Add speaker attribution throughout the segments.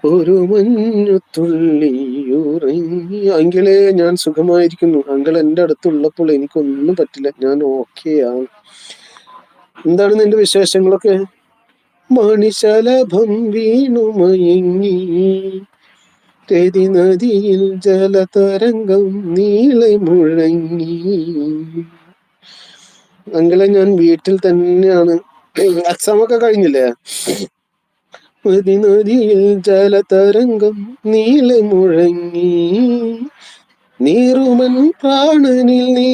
Speaker 1: ഒരു മഞ്ഞുതുള്ളിയുറങ്ങി. അങ്കിളെ, ഞാൻ സുഖമായിരിക്കുന്നു. അങ്കിൾ എന്റെ അടുത്തുള്ളപ്പോൾ എനിക്കൊന്നും പറ്റില്ല. ഞാൻ ഓക്കെയാണ്. എന്താണ് നിന്റെ വിശേഷങ്ങളൊക്കെ? മണിശലഭം വീണു മയങ്ങി, രതി നദിയിൽ ജലതരംഗം നീളെ മുഴങ്ങി. അങ്കിളെ, ഞാൻ വീട്ടിൽ തന്നെയാണ്. എക്സാം ഒക്കെ കഴിഞ്ഞില്ലേ? രതി നദിയിൽ ജലതരംഗം നീളെ മുഴങ്ങി, നീറുമൻ പ്രാണനിൽ നീ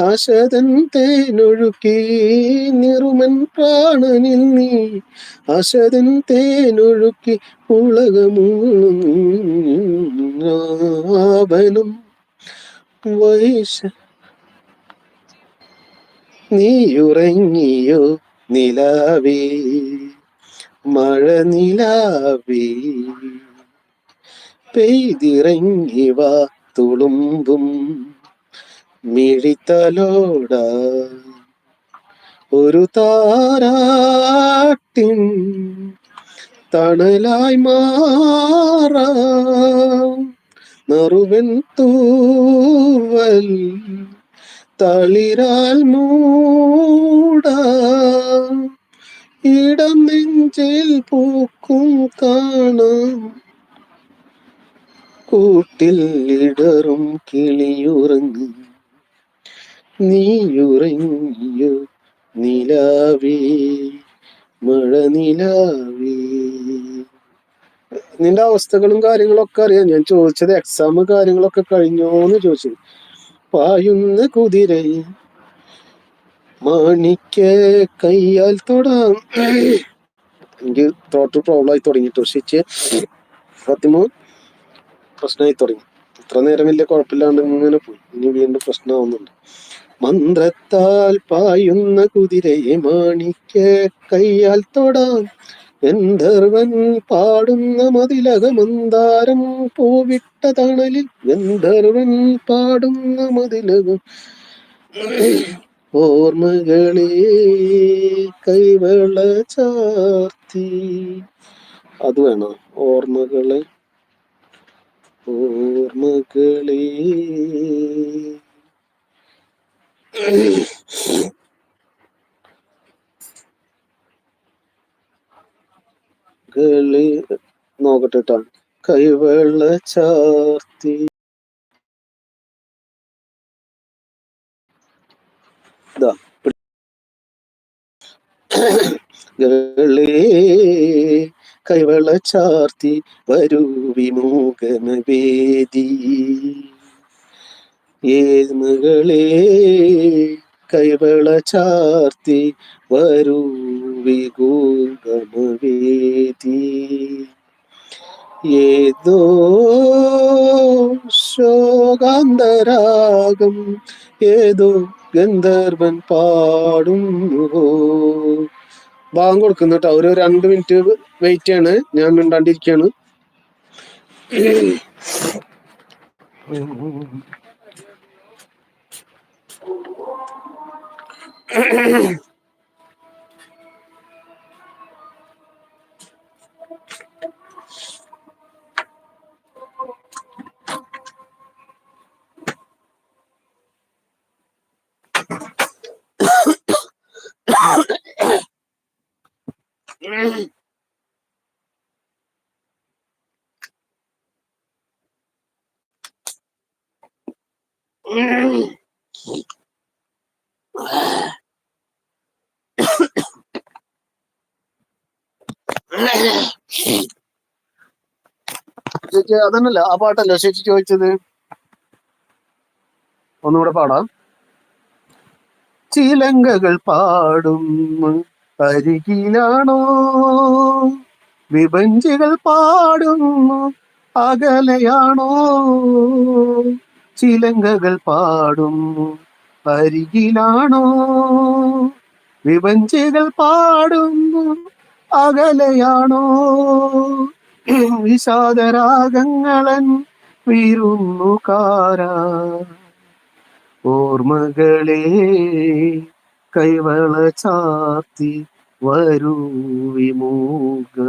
Speaker 1: ആശതൻ തേനൊഴുക്കി. നീറുമൻ പ്രാണനിൽ നീ ആശതൻ തേനൊഴുക്കി. ഉലകമൂളും വൈശ. നീയുറങ്ങിയോ നിലാവേ, മഴ നിലാവേ, പെയ്തിറങ്ങിവാ തുളുമ്പും മിഴിത്തലോട. ഒരു താരാട്ടിൻ തണലായി മാറാം, നറുവൻ തൂവൽ തളിരാൽ മൂടാം. ഇടം നെഞ്ചിൽ പൂക്കും കാണാം, കൂട്ടിൽ ഇടറും കിളിയുറങ്ങും. നീയുറങ്ങിയോ നിലാവേ, മഴ നിലാവേ. നിന്റെ അവസ്ഥകളും കാര്യങ്ങളൊക്കെ അറിയാം. ഞാൻ ചോദിച്ചത് എക്സാം കാര്യങ്ങളൊക്കെ കഴിഞ്ഞോന്ന് ചോദിച്ചത്. പായുന്ന കുതിരയെ മാണിക്ക കയ്യാൽ തൊടാം. എനിക്ക് ത്രോട്ട് പ്രോബ്ലം ആയി തുടങ്ങിട്ടോ. ശിച്ച് ഫാത്തിമ പ്രശ്നമായി തുടങ്ങി. ഇത്ര നേരം വലിയ കുഴപ്പമില്ലാണ്ട് ഇങ്ങനെ പോയി, ഇനി വീണ്ടും പ്രശ്നമാവുന്നുണ്ട്. മന്ത്രത്താൽ പായുന്ന കുതിരയെ മാണിക്ക കയ്യാൽ തൊടാം, ഗന്ധർവൻ പാടുന്ന മതിലക മന്ദാരം പൂവിട്ട തണലിൽ. ഗന്ധർവൻ പാടുന്ന മതിലകം. ഓർമ്മകളെ കൈവള ചാർത്തി. അത് വേണോ? ഓർമ്മകളെ, ഓർമ്മകളെ. നോക്കട്ടെ ട്ടാ. കൈവെള്ള ചാർത്തി. ഇതാ കൈവെള്ള ചാർത്തി വരൂ വിമോചന വേദി. ഏമകളെ കൈവെള്ള ചാർത്തി വരൂ വിഗൂഢമവേദി. ഏതോ ശോകാന്തരാഗം ഏതോ ഗന്ധർവൻ പാടുന്നുവോ. ഭാഗം കൊടുക്കുന്നു കേട്ടോ. ഒരു 2 മിനിറ്റ് വെയിറ്റ് ചെയ്യാണ്. ഞാൻ മിണ്ടാണ്ടിരിക്കാണ്. അതന്നല്ല, ആ പാട്ടല്ല ചേച്ചി ചോദിച്ചത്. ഒന്നുകൂടെ പാടാം. ചിലങ്കകൾ പാടും അരികിലാണോ, വിഭഞ്ചികൾ പാടുന്നു അകലെയാണോ. ചിലങ്കകൾ പാടുന്നു അരികിലാണോ, വിഭഞ്ചികൾ പാടുന്നു അകലെയാണോ. വിഷാദരാഗങ്ങളൻ വിരുന്നുകാരാ, ഓർമ്മകളെ കൈവള ചാർത്തി വരൂ വിമൂകമിവേദി